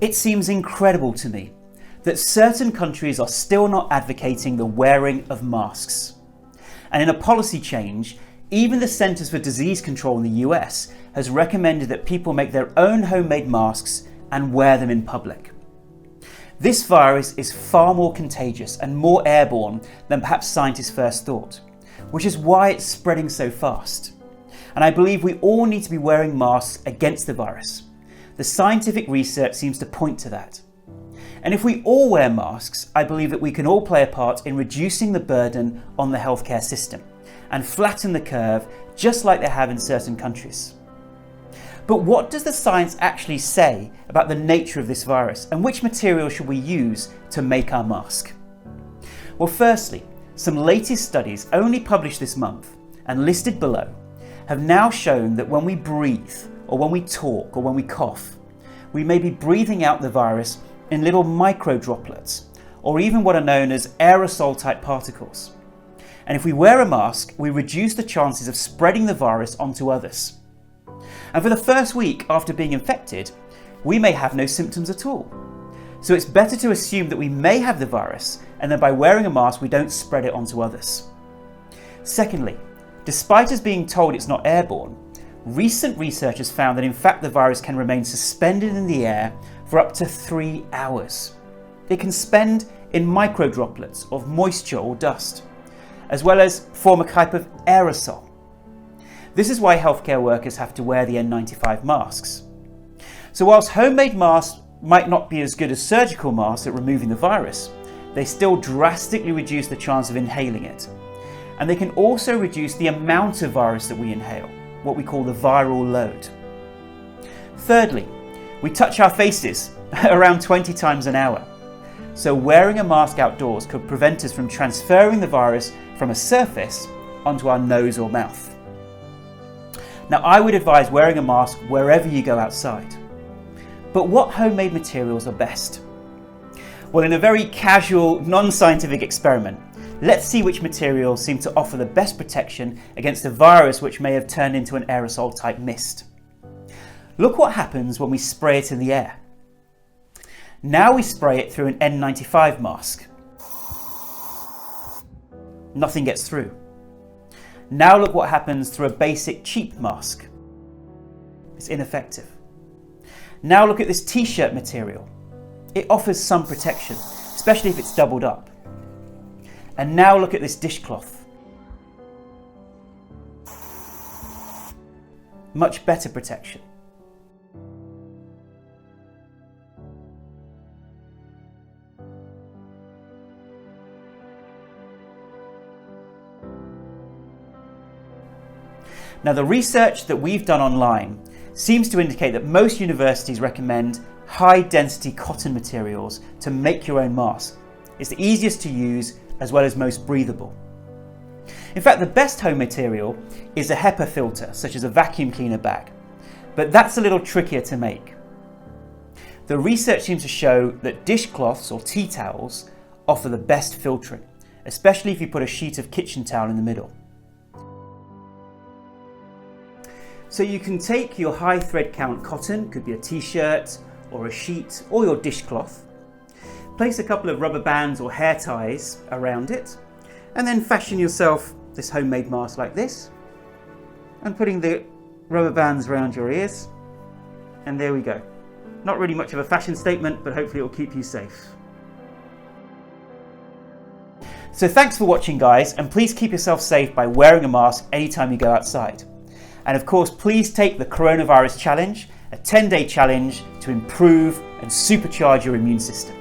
It seems incredible to me that certain countries are still not advocating the wearing of masks. And in a policy change, even the Centers for Disease Control in the US has recommended that people make their own homemade masks and wear them in public. This virus is far more contagious and more airborne than perhaps scientists first thought, which is why it's spreading so fast. And I believe we all need to be wearing masks against the virus. The scientific research seems to point to that. And if we all wear masks, I believe that we can all play a part in reducing the burden on the healthcare system and flatten the curve just like they have in certain countries. But what does the science actually say about the nature of this virus, and which material should we use to make our mask? Well, firstly, some latest studies only published this month and listed below have now shown that when we breathe, or when we talk, or when we cough, we may be breathing out the virus in little micro droplets, or even what are known as aerosol type particles. And if we wear a mask, we reduce the chances of spreading the virus onto others. And for the first week after being infected, we may have no symptoms at all. So it's better to assume that we may have the virus, and then by wearing a mask, we don't spread it onto others. Secondly, despite us being told it's not airborne, recent research has found that in fact the virus can remain suspended in the air for up to 3 hours. It can spend in microdroplets of moisture or dust, as well as form a type of aerosol. This is why healthcare workers have to wear the N95 masks. So whilst homemade masks might not be as good as surgical masks at removing the virus, they still drastically reduce the chance of inhaling it. And they can also reduce the amount of virus that we inhale, what we call the viral load. Thirdly, we touch our faces around 20 times an hour. So wearing a mask outdoors could prevent us from transferring the virus from a surface onto our nose or mouth. Now, I would advise wearing a mask wherever you go outside. But what homemade materials are best? Well, in a very casual, non-scientific experiment, let's see which materials seem to offer the best protection against a virus which may have turned into an aerosol type mist. Look what happens when we spray it in the air. Now we spray it through an N95 mask. Nothing gets through. Now look what happens through a basic cheap mask. It's ineffective. Now look at this t-shirt material. It offers some protection, especially if it's doubled up. And now look at this dishcloth. Much better protection. Now, the research that we've done online seems to indicate that most universities recommend high-density cotton materials to make your own mask. It's the easiest to use as well as most breathable. In fact, the best home material is a HEPA filter, such as a vacuum cleaner bag, but that's a little trickier to make. The research seems to show that dishcloths or tea towels offer the best filtering, especially if you put a sheet of kitchen towel in the middle. So you can take your high thread count cotton, could be a t-shirt or a sheet, or your dishcloth, place a couple of rubber bands or hair ties around it, and then fashion yourself this homemade mask like this, and putting the rubber bands around your ears, and there we go. Not really much of a fashion statement, but hopefully it will keep you safe. So thanks for watching, guys, and please keep yourself safe by wearing a mask anytime you go outside. And of course, please take the Coronavirus Challenge, a 10-day challenge to improve and supercharge your immune system.